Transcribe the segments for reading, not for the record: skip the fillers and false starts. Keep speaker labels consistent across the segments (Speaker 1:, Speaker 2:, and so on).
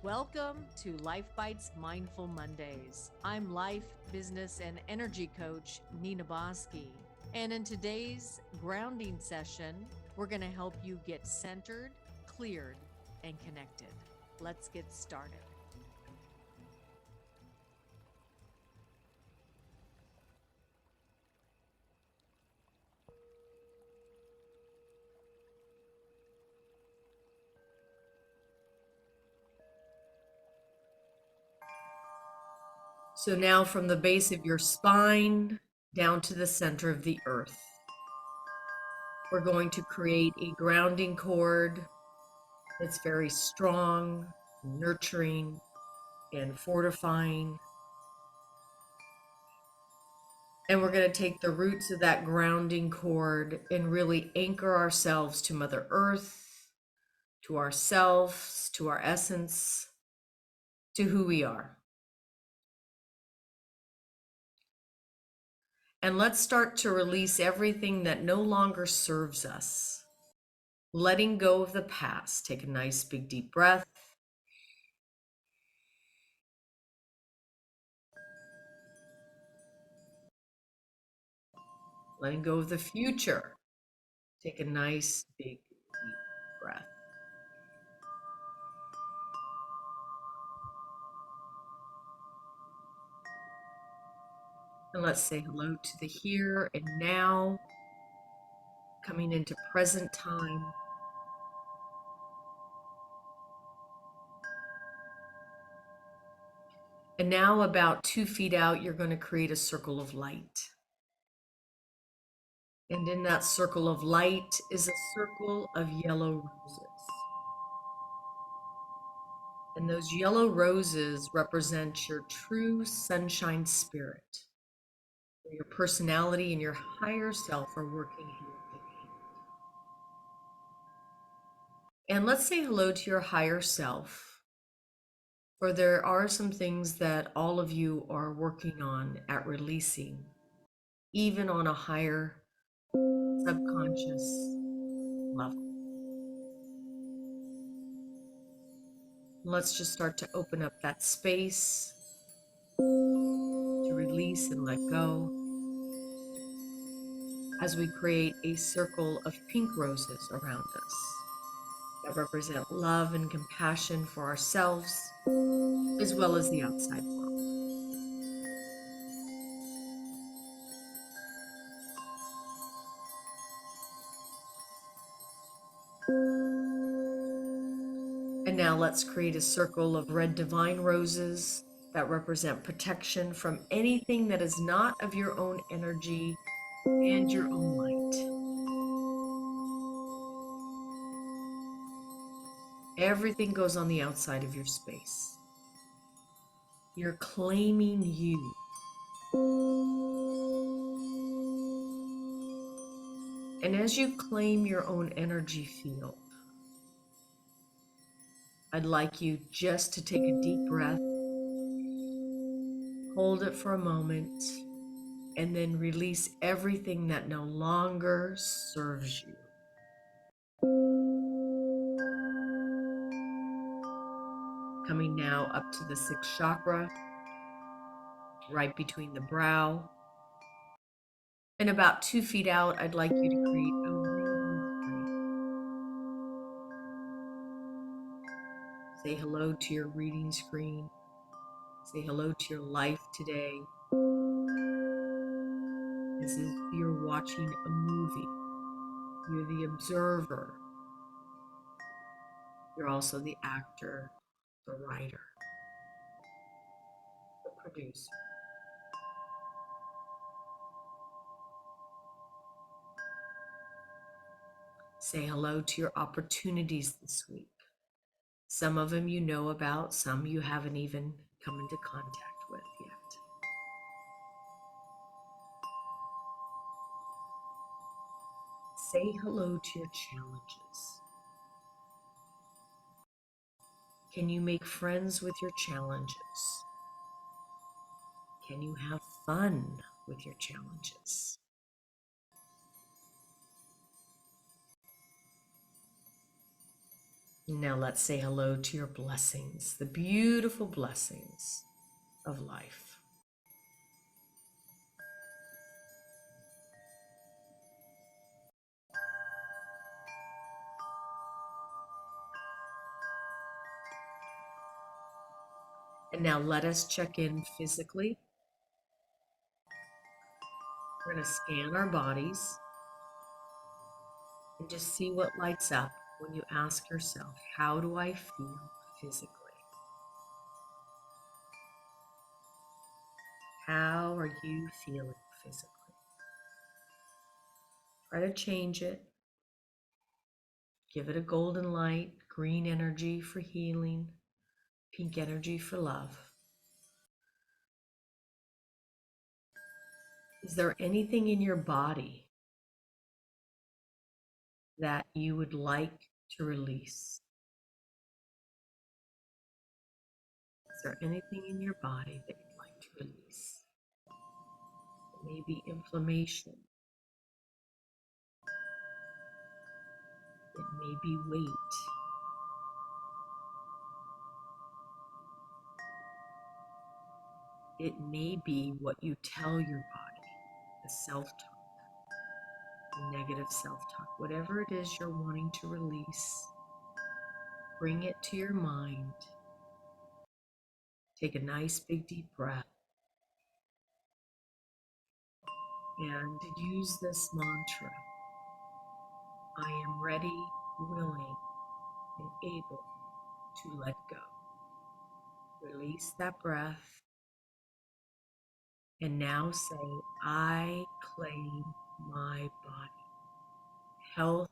Speaker 1: Welcome to Lifebites Mindful Mondays. I'm life, business, and energy coach Nina Bosky. And in today's grounding session, we're going to help you get centered, cleared, and connected. Let's get started. So now from the base of your spine down to the center of the earth, we're going to create a grounding cord that's very strong, nurturing, and fortifying. And we're going to take the roots of that grounding cord and really anchor ourselves to Mother Earth, to ourselves, to our essence, to who we are. And let's start to release everything that no longer serves us. Letting go of the past. Take a nice big deep breath. Letting go of the future. Take a nice big deep breath. And let's say hello to the here and now, coming into present time. And now about 2 feet out, you're going to create a circle of light. And in that circle of light is a circle of yellow roses. And those yellow roses represent your true sunshine spirit. Your personality and your higher self are working hand in hand. And let's say hello to your higher self, for there are some things that all of you are working on at releasing, even on a higher subconscious level. Let's just start to open up that space to release and let go as we create a circle of pink roses around us that represent love and compassion for ourselves as well as the outside world. And now let's create a circle of red divine roses that represent protection from anything that is not of your own energy and your own light. Everything goes on the outside of your space. You're claiming you. And as you claim your own energy field, I'd like you just to take a deep breath, hold it for a moment, and then release everything that no longer serves you. Coming now up to the sixth chakra, right between the brow. And about 2 feet out, I'd like you to create a reading screen. Say hello to your reading screen. Say hello to your life today. As if you're watching a movie. You're the observer. You're also the actor, the writer, the producer. Say hello to your opportunities this week. Some of them you know about, some you haven't even come into contact with yet. Say hello to your challenges. Can you make friends with your challenges? Can you have fun with your challenges? Now let's say hello to your blessings, the beautiful blessings of life. And now let us check in physically. We're going to scan our bodies and just see what lights up when you ask yourself, how do I feel physically? How are you feeling physically? Try to change it. Give it a golden light, green energy for healing, pink energy for love. Is there anything in your body that you would like to release? Is there anything in your body that you'd like to release? Maybe inflammation. It may be weight. It may be what you tell your body, the self-talk, the negative self-talk. Whatever it is you're wanting to release, bring it to your mind. Take a nice big deep breath and use this mantra. I am ready, willing, and able to let go. Release that breath. And now say, I claim my body. Health,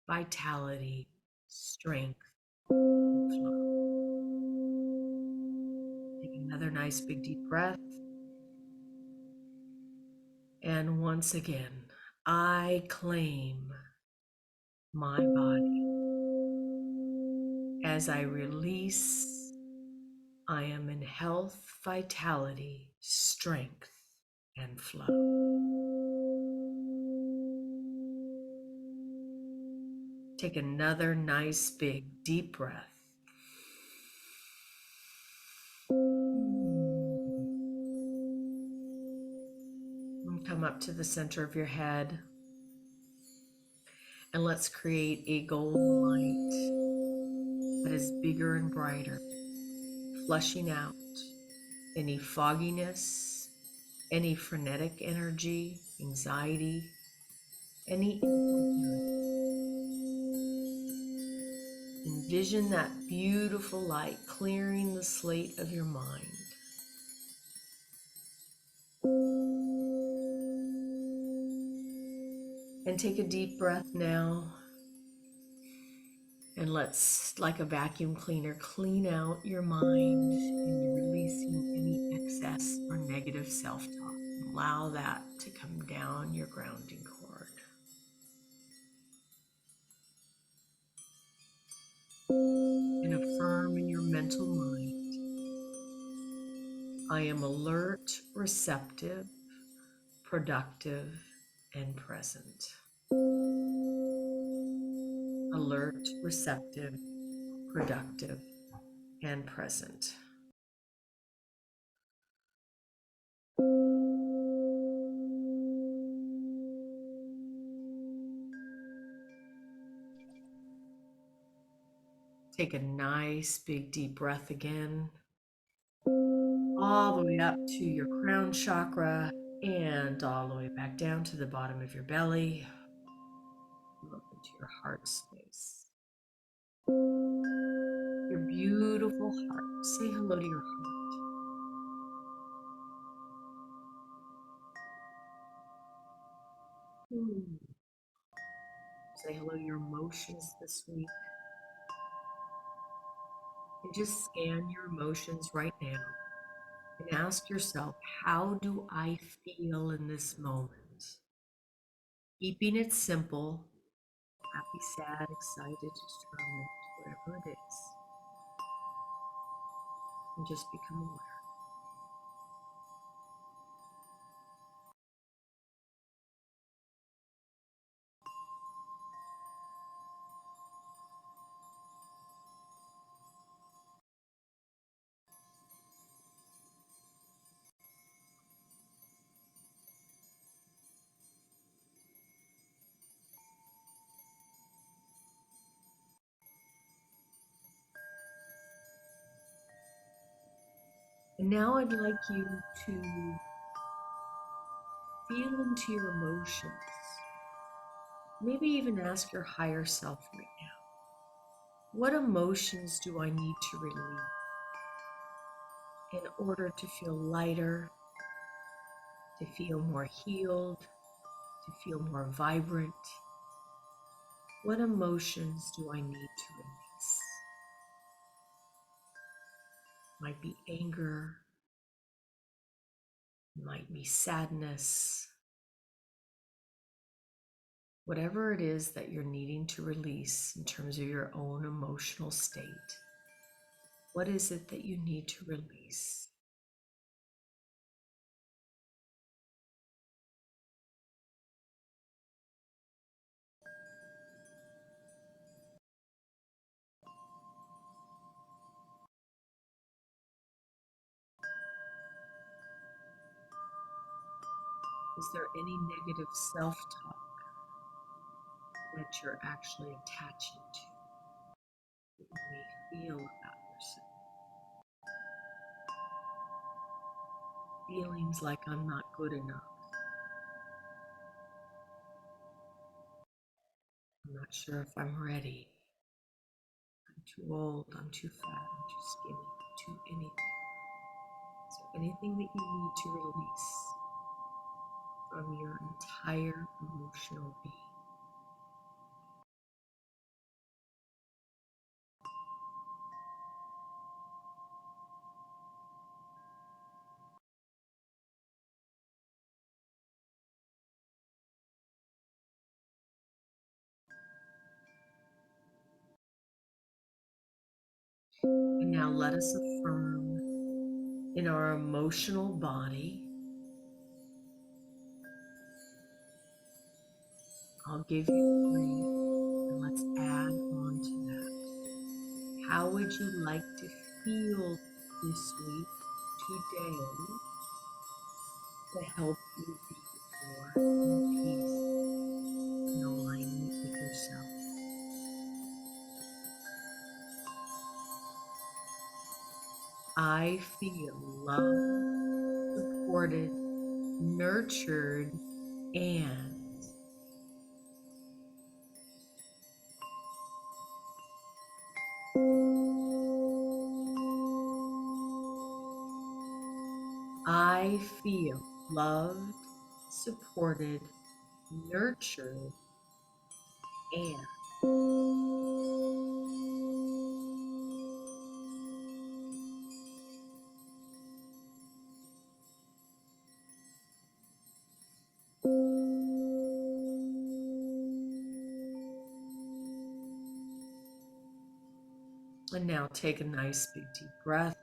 Speaker 1: vitality, strength, and flow. Take another nice big deep breath. And once again, I claim my body. As I release, I am in health, vitality, strength, and flow. Take another nice big deep breath. And come up to the center of your head. And let's create a golden light that is bigger and brighter, flushing out any fogginess, any frenetic energy, anxiety, any incoherence. Envision that beautiful light clearing the slate of your mind. And take a deep breath now. And let's, like a vacuum cleaner, clean out your mind and you're releasing any excess or negative self-talk. Allow that to come down your grounding cord. And affirm in your mental mind, I am alert, receptive, productive, and present. Alert, receptive, productive, and present. Take a nice big deep breath again, all the way up to your crown chakra and all the way back down to the bottom of your belly. Look into your heart space. Your beautiful heart. Say hello to your heart. Say hello to your emotions this week. And just scan your emotions right now and ask yourself, how do I feel in this moment? Keeping it simple, happy, sad, excited, determined, whatever it is. And just become aware. And now I'd like you to feel into your emotions. Maybe even ask your higher self right now, what emotions do I need to release in order to feel lighter, to feel more healed, to feel more vibrant? What emotions do I need to release? Might be anger, might be sadness. Whatever it is that you're needing to release in terms of your own emotional state, what is it that you need to release? Is there any negative self-talk that you're actually attaching to, that you may feel about yourself? Feelings like I'm not good enough. I'm not sure if I'm ready. I'm too old, I'm too fat, I'm too skinny, I'm too anything. So anything that you need to release from your entire emotional being. And now let us affirm in our emotional body. I'll give you 3, and let's add on to that. How would you like to feel this week, today, to help you be more in peace, in alignment with yourself? I feel loved, supported, nurtured, and I feel loved, supported, nurtured, and now take a nice big deep breath.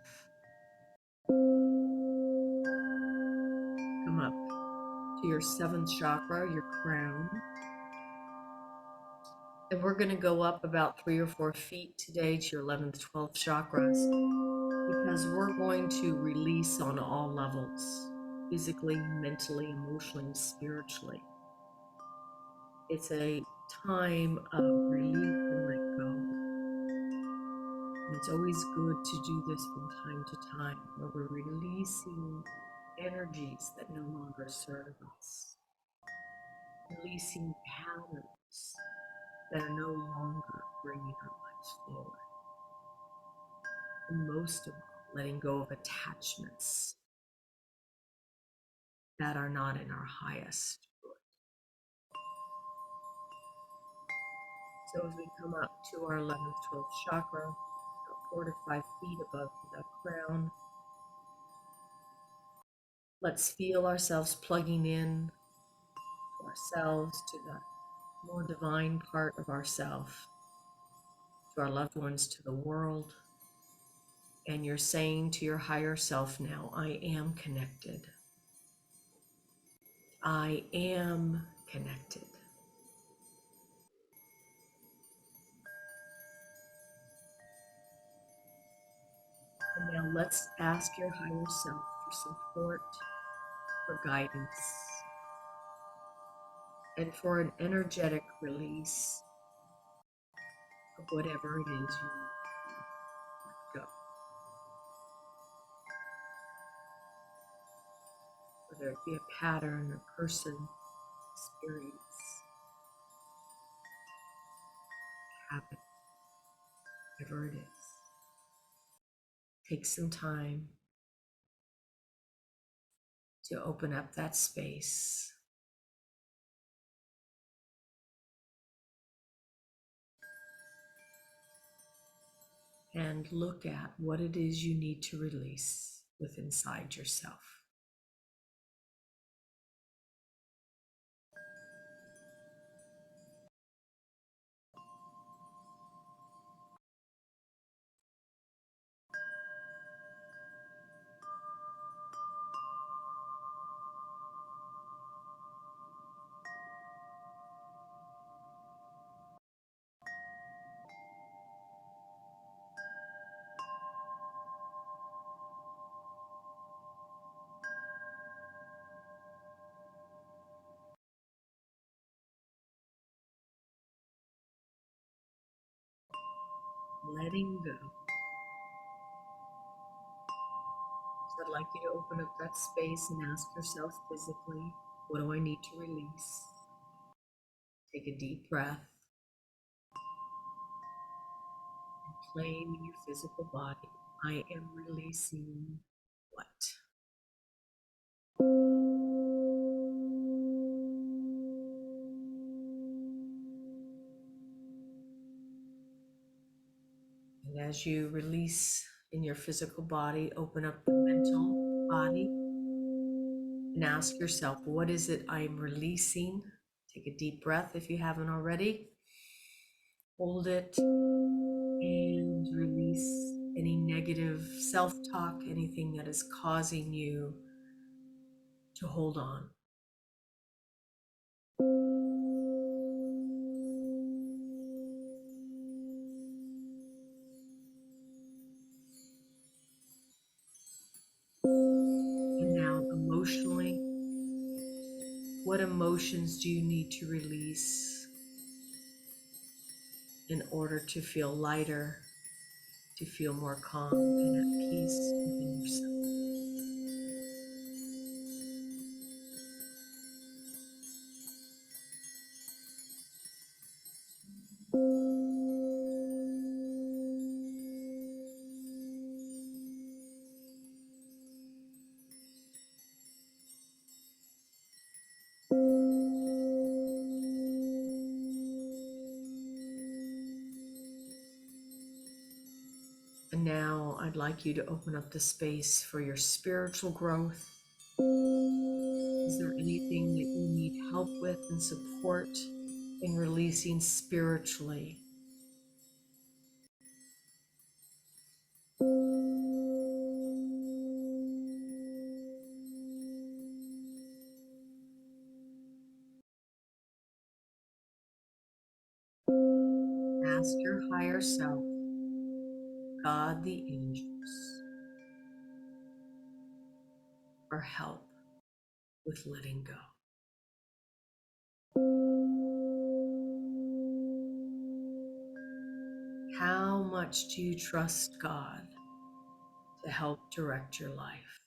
Speaker 1: Come up to your 7th chakra, your crown. And we're going to go up about 3 or 4 feet today to your 11th, 12th chakras, because we're going to release on all levels, physically, mentally, emotionally, and spiritually. It's a time of relief and let go. And it's always good to do this from time to time, where we're releasing energies that no longer serve us, releasing patterns that are no longer bringing our lives forward. And most of all, letting go of attachments that are not in our highest good. So as we come up to our 11th, 12th chakra, about 4 to 5 feet above the crown, let's feel ourselves plugging in to ourselves, to the more divine part of ourself, to our loved ones, to the world. And you're saying to your higher self now, I am connected. I am connected. And now let's ask your higher self for support, for guidance, and for an energetic release of whatever it is you need to let go. whether it be a pattern, a person, experience, habit, whatever it is. Take some time to open up that space. And look at what it is you need to release within inside yourself. Letting go. So I'd like you to open up that space and ask yourself physically, what do I need to release? Take a deep breath. And claim in your physical body, I am releasing what? And as you release in your physical body, open up the mental body and ask yourself, what is it I'm releasing? Take a deep breath if you haven't already. Hold it and release any negative self-talk, anything that is causing you to hold on. And now emotionally, what emotions do you need to release in order to feel lighter, to feel more calm and at peace within yourself? And now I'd like you to open up the space for your spiritual growth. Is there anything that you need help with and support in releasing spiritually? Ask your higher self, God, the angels, for help with letting go. How much do you trust God to help direct your life?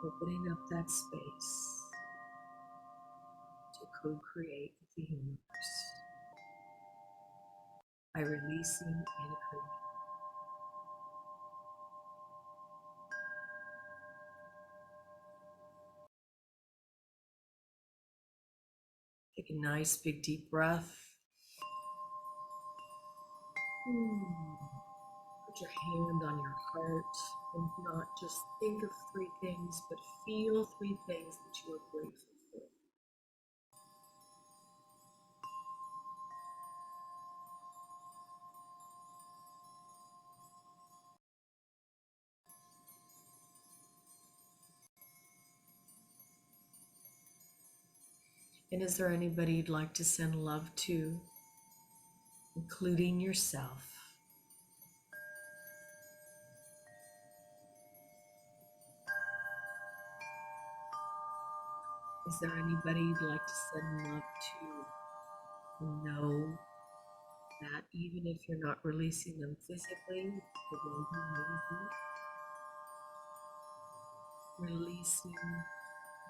Speaker 1: Opening up that space to co-create with the universe by releasing and creating. Take a nice big deep breath. Put your hand on your heart and not just think of three things, but feel three things that you are grateful for. And is there anybody you'd like to send love to, including yourself? Is there anybody you'd like to send love to who know that even if you're not releasing them physically, the way you may be, releasing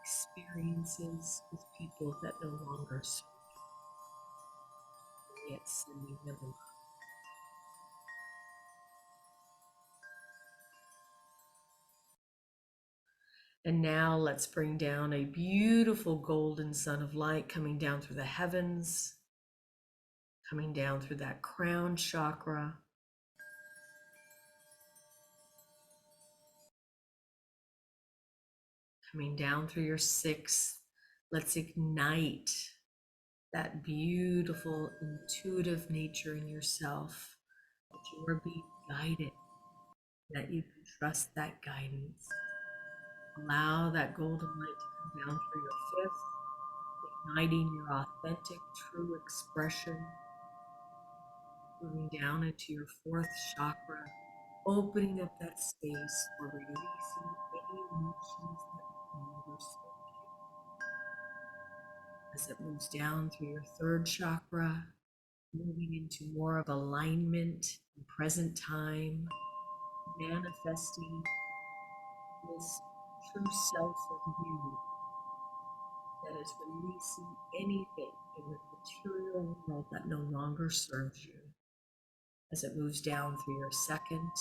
Speaker 1: experiences with people that no longer serve you, yet sending them love. And now let's bring down a beautiful golden sun of light coming down through the heavens, coming down through that crown chakra, coming down through your sixth. Let's ignite that beautiful intuitive nature in yourself, that you are being guided, that you can trust that guidance. Allow that golden light to come down through your fifth, igniting your authentic, true expression, moving down into your fourth chakra, opening up that space for releasing any emotions that no longer serve you. As it moves down through your third chakra, moving into more of alignment in present time, manifesting this true self of you that is releasing anything in the material world that no longer serves you. As it moves down through your second,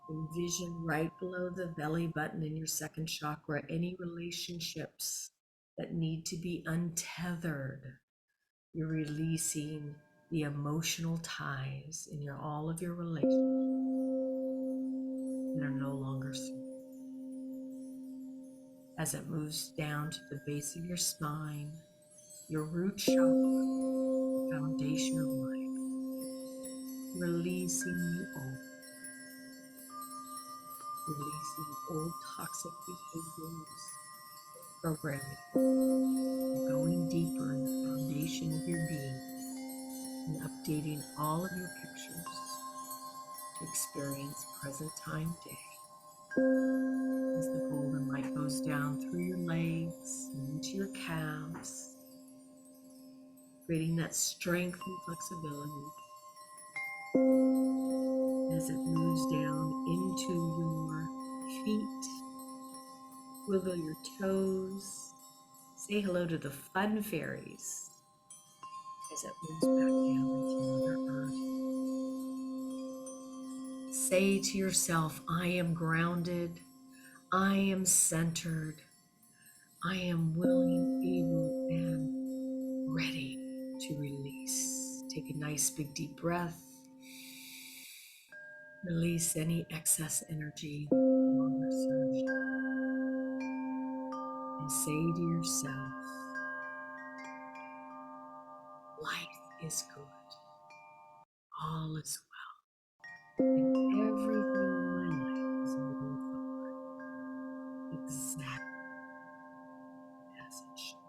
Speaker 1: envision right below the belly button in your second chakra any relationships that need to be untethered. You're releasing the emotional ties in all of your relationships that are no longer serving. As it moves down to the base of your spine, your root chakra, foundation of life, releasing the old, releasing old toxic behaviors, programming, going deeper in the foundation of your being, and updating all of your pictures to experience present time day. As the golden light goes down through your legs and into your calves, creating that strength and flexibility. As it moves down into your feet, wiggle your toes, say hello to the fun fairies as it moves back down into Mother Earth. Say to yourself, I am grounded, I am centered, I am willing, able, and ready to release. Take a nice big deep breath. Release any excess energy that no longer serves you. And say to yourself, life is good. All is well. And everything in my life is moving forward exactly as it should.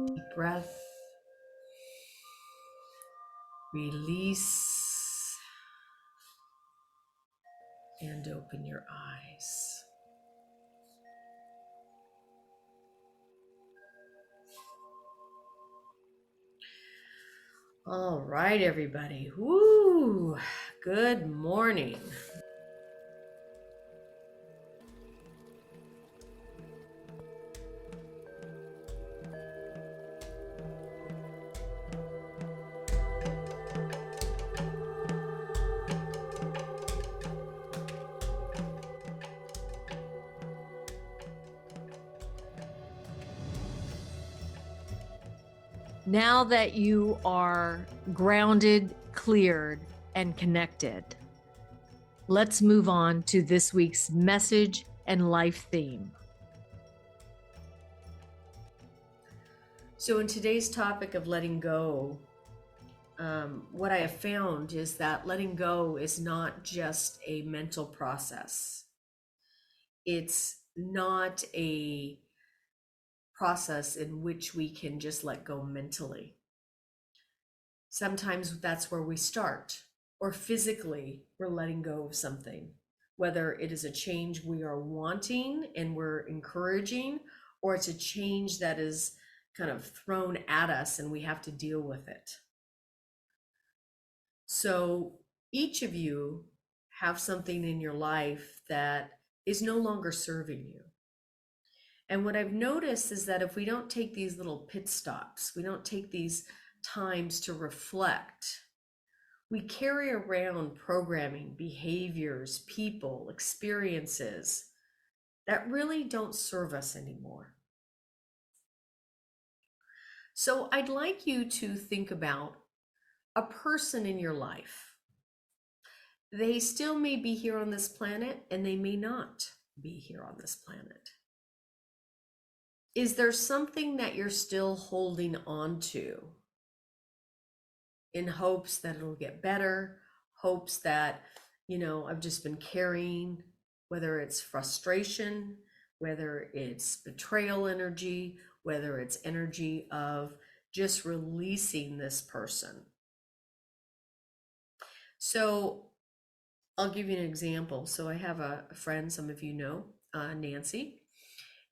Speaker 1: Deep breath. Release. And open your eyes. All right, everybody. Woo! Good morning. Now that you are grounded, cleared, and connected, let's move on to this week's message and life theme. So in today's topic of letting go, what I have found is that letting go is not just a mental process. It's not a process in which we can just let go mentally. Sometimes that's where we start, or physically we're letting go of something, whether it is a change we are wanting and we're encouraging, or it's a change that is kind of thrown at us and we have to deal with it. So each of you have something in your life that is no longer serving you. And what I've noticed is that if we don't take these little pit stops, we don't take these times to reflect, we carry around programming, behaviors, people, experiences that really don't serve us anymore. So I'd like you to think about a person in your life. They still may be here on this planet and they may not be here on this planet. Is there something that you're still holding on to in hopes that it'll get better, hopes that, I've just been carrying, whether it's frustration, whether it's betrayal energy, whether it's energy of just releasing this person? So I'll give you an example. So I have a friend, some of you know, Nancy,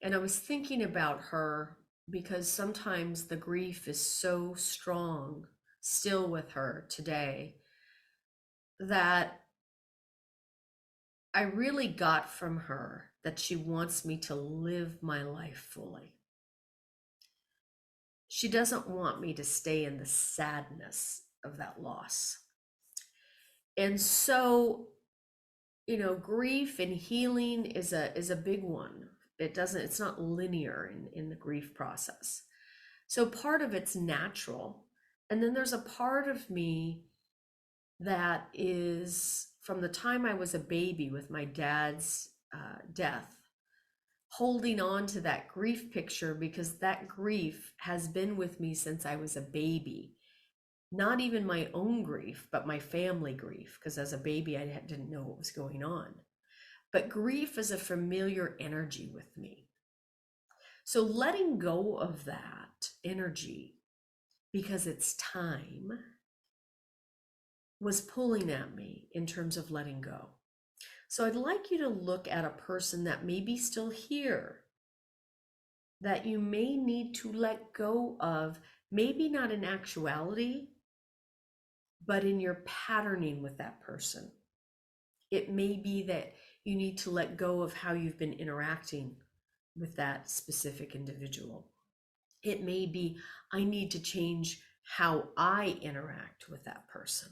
Speaker 1: and I was thinking about her because sometimes the grief is so strong still with her today that I really got from her that she wants me to live my life fully. She doesn't want me to stay in the sadness of that loss. And so, grief and healing is a big one. It's not linear in the grief process. So part of it's natural. And then there's a part of me that is from the time I was a baby with my dad's death, holding on to that grief picture because that grief has been with me since I was a baby. Not even my own grief, but my family grief, because as a baby, I didn't know what was going on. But grief is a familiar energy with me. So letting go of that energy, because it's time, was pulling at me in terms of letting go. So I'd like you to look at a person that may be still here, that you may need to let go of, maybe not in actuality, but in your patterning with that person. It may be that you need to let go of how you've been interacting with that specific individual. It may be, I need to change how I interact with that person.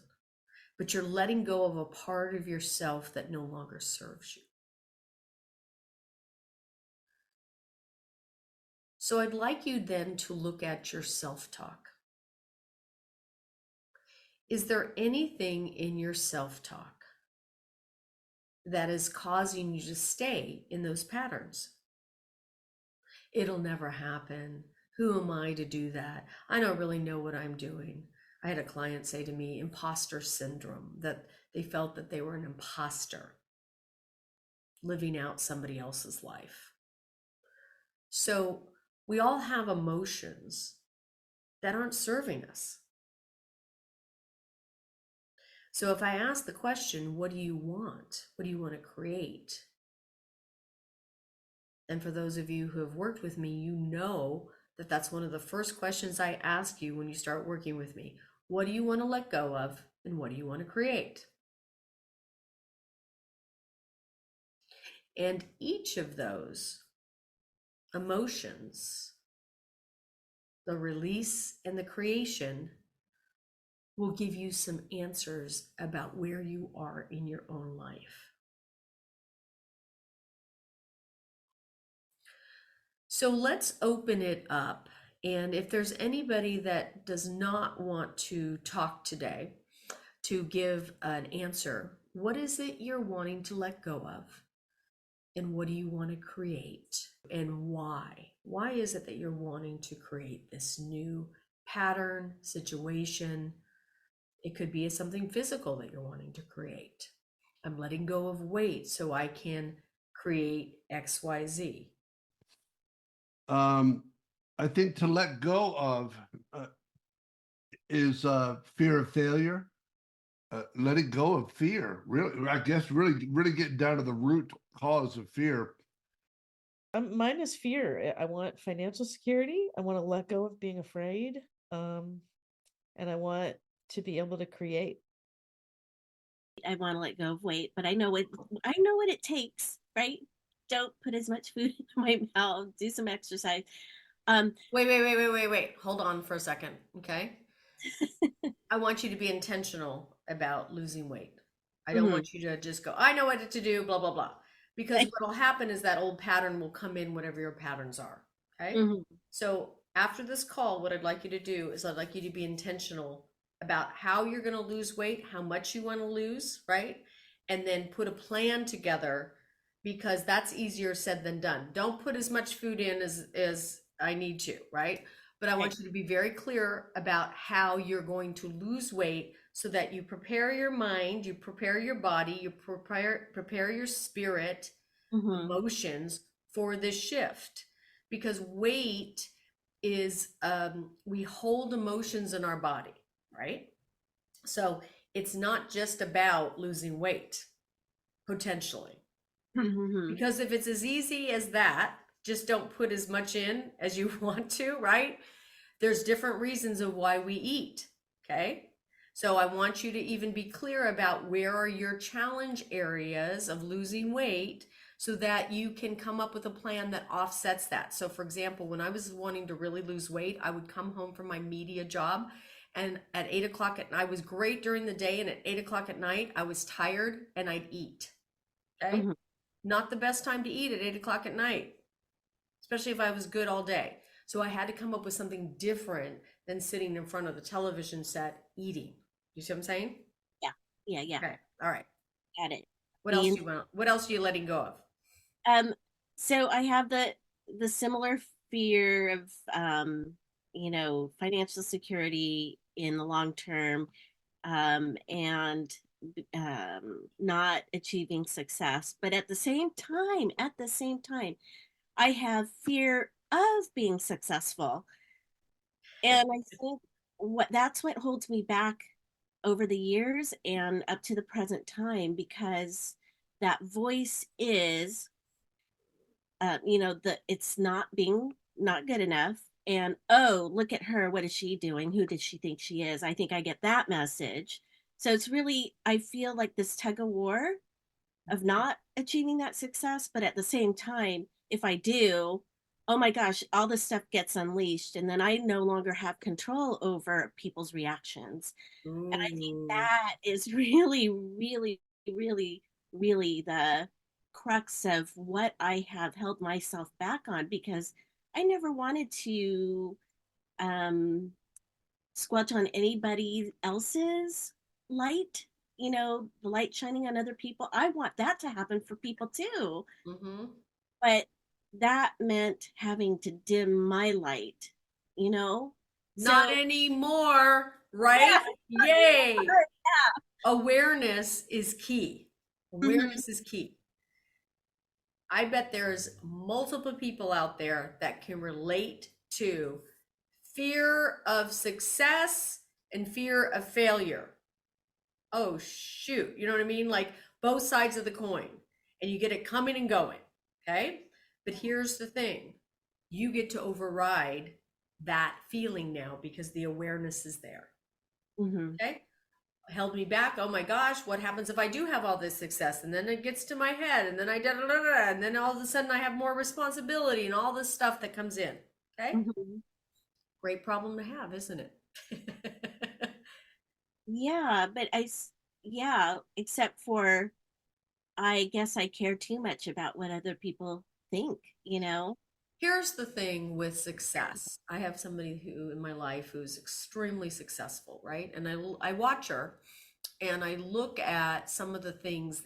Speaker 1: But you're letting go of a part of yourself that no longer serves you. So I'd like you then to look at your self-talk. Is there anything in your self-talk that is causing you to stay in those patterns? It'll never happen. Who am I to do that? I don't really know what I'm doing. I had a client say to me, imposter syndrome, that they felt that they were an imposter living out somebody else's life. So we all have emotions that aren't serving us. So if I ask the question, what do you want? What do you want to create? And for those of you who have worked with me, you know that that's one of the first questions I ask you when you start working with me. What do you want to let go of? And what do you want to create? And each of those emotions, the release and the creation, will give you some answers about where you are in your own life. So let's open it up. And if there's anybody that does not want to talk today, to give an answer, what is it you're wanting to let go of? And what do you want to create? And why? Why is it that you're wanting to create this new pattern, situation? It could be something physical that you're wanting to create. I'm letting go of weight so I can create XYZ.
Speaker 2: I think to let go of is fear of failure. Letting go of fear, really, I guess, really getting down to the root cause of fear
Speaker 3: Mine is fear. I want financial security. I want to let go of being afraid. Um, and I want to be able to create.
Speaker 4: I want to let go of weight, but I know what it takes, right? Don't put as much food in my mouth, do some exercise. Um,
Speaker 1: Wait. Hold on for a second. Okay. I want you to be intentional about losing weight. I don't
Speaker 4: mhm,
Speaker 1: want you to just go, I know what to do, blah, blah, blah. Because
Speaker 4: right,
Speaker 1: what will happen is that old pattern will come in, whatever your patterns are. Okay.
Speaker 4: mhm,
Speaker 1: So after this call, what I'd like you to do is I'd like you to be intentional about how you're going to lose weight, how much you want to lose, right? And then put a plan together because that's easier said than done. Don't put as much food in as I need to, right? But I
Speaker 4: right.
Speaker 1: want you to be very clear about how you're going to lose weight so that you prepare your mind, you prepare your body, you prepare your spirit,
Speaker 4: Mhm,
Speaker 1: emotions for this shift. Because weight is we hold emotions in our body, right? So it's not just about losing weight potentially.
Speaker 4: mhm,
Speaker 1: Because if it's as easy as that, just don't put as much in as you want to, right? There's different reasons of why we eat. Okay. So I want you to even be clear about where are your challenge areas of losing weight so that you can come up with a plan that offsets that. So for example, when I was wanting to really lose weight, I would come home from my media job and at 8 o'clock I was great during the day. And at 8 o'clock at night, I was tired and I'd eat. Okay.
Speaker 4: mhm.
Speaker 1: Not the best time to eat at 8 o'clock at night, especially if I was good all day. So I had to come up with something different than sitting in front of the television set eating. You see what I'm saying?
Speaker 4: Yeah, yeah, yeah.
Speaker 1: Okay. All right.
Speaker 4: Got it.
Speaker 1: What else
Speaker 4: Being
Speaker 1: do you want? What else are you letting go of?
Speaker 4: um, so I have the similar fear of financial security in the long term, and not achieving success. But at the same time, I have fear of being successful. And I think what holds me back over the years and up to the present time, because that voice is the it's not good enough. And oh, look at her, what is she doing? Who does she think she is? I think I get that message. So it's really, I feel like this tug of war of not achieving that success, but at the same time, if I do, oh my gosh, all this stuff gets unleashed, and then I no longer have control over people's reactions. And I think
Speaker 1: Ooh.
Speaker 4: that is really, really, really, really the crux of what I have held myself back on, because I never wanted to um, squelch on anybody else's light, the light shining on other people. I want that to happen for people too.
Speaker 1: Mm-hmm.
Speaker 4: But that meant having to dim my light, you know?
Speaker 1: Not
Speaker 4: So,
Speaker 1: anymore,
Speaker 4: yeah,
Speaker 1: right? Yay. Awareness is key.
Speaker 4: mm-hmm,
Speaker 1: Awareness is key. I bet there's multiple people out there that can relate to fear of success and fear of failure. Oh, shoot. You know what I mean? Like both sides of the coin, and you get it coming and going. Okay. But here's the thing, you get to override that feeling now because the awareness is there.
Speaker 4: mm-hmm,
Speaker 1: Okay. Held me back. Oh my gosh, what happens if I do have all this success? And then it gets to my head, and then I da da da da, and then all of a sudden I have more responsibility and all this stuff that comes in. Okay.
Speaker 4: mm-hmm.
Speaker 1: Great problem to have, isn't it?
Speaker 4: Yeah, yeah, except for I guess I care too much about what other people think, you know?
Speaker 1: Here's the thing with success. I have somebody who in my life who's extremely successful, right? And I watch her and I look at some of the things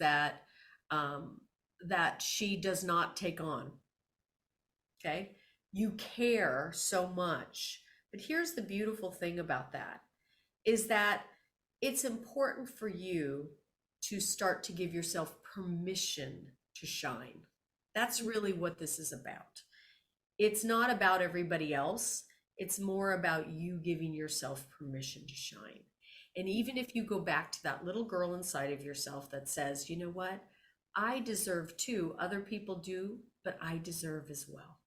Speaker 1: um, that she does not take on. Okay. You care so much. But here's the beautiful thing about that is that it's important for you to start to give yourself permission to shine. That's really what this is about. It's not about everybody else. It's more about you giving yourself permission to shine. And even if you go back to that little girl inside of yourself that says, you know what? I deserve too. Other people do. but I deserve as well.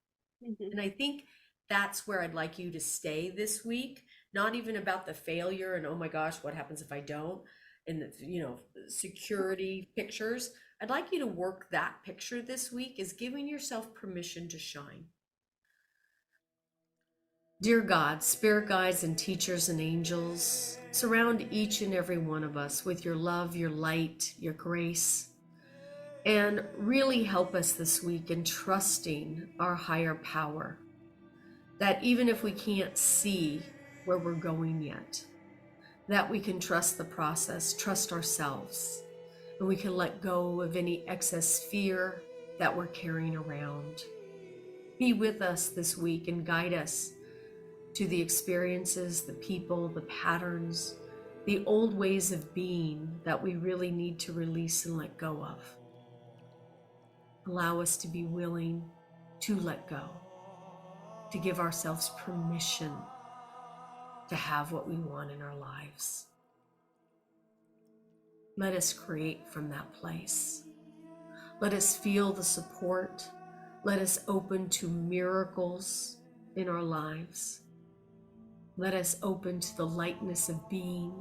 Speaker 4: Mhm.
Speaker 1: And I think that's where I'd like you to stay this week, not even about the failure and, oh my gosh, what happens if I don't? And the, security pictures. I'd like you to work that picture this week as giving yourself permission to shine. Dear God, spirit guides and teachers and angels, surround each and every one of us with your love, your light, your grace, and really help us this week in trusting our higher power. That even if we can't see where we're going yet, that we can trust the process, trust ourselves, and we can let go of any excess fear that we're carrying around. Be with us this week and guide us to the experiences, the people, the patterns, the old ways of being that we really need to release and let go of. Allow us to be willing to let go, to give ourselves permission to have what we want in our lives. Let us create from that place. Let us feel the support. Let us open to miracles in our lives. Let us open to the lightness of being,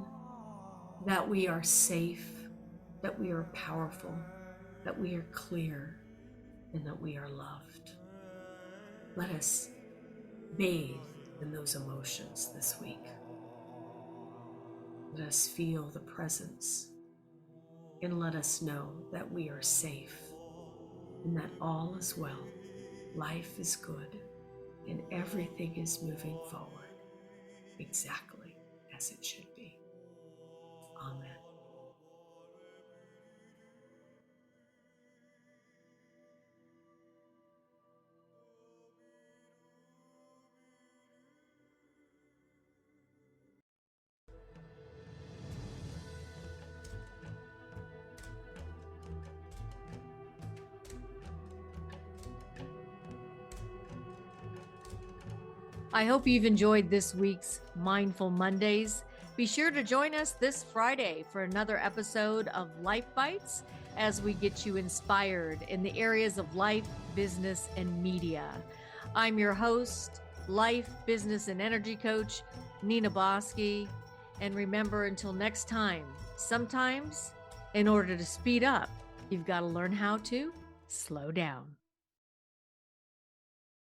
Speaker 1: that we are safe, that we are powerful, that we are clear, and that we are loved. Let us bathe in those emotions this week. Let us feel the presence, and let us know that we are safe and that all is well. Life is good and everything is moving forward exactly as it should be. Amen.
Speaker 5: I hope you've enjoyed this week's Mindful Mondays. Be sure to join us this Friday for another episode of Lifebites as we get you inspired in the areas of life, business, and media. I'm your host, life, business, and energy coach, Nina Bosky. And remember, until next time, sometimes in order to speed up, you've got to learn how to slow down.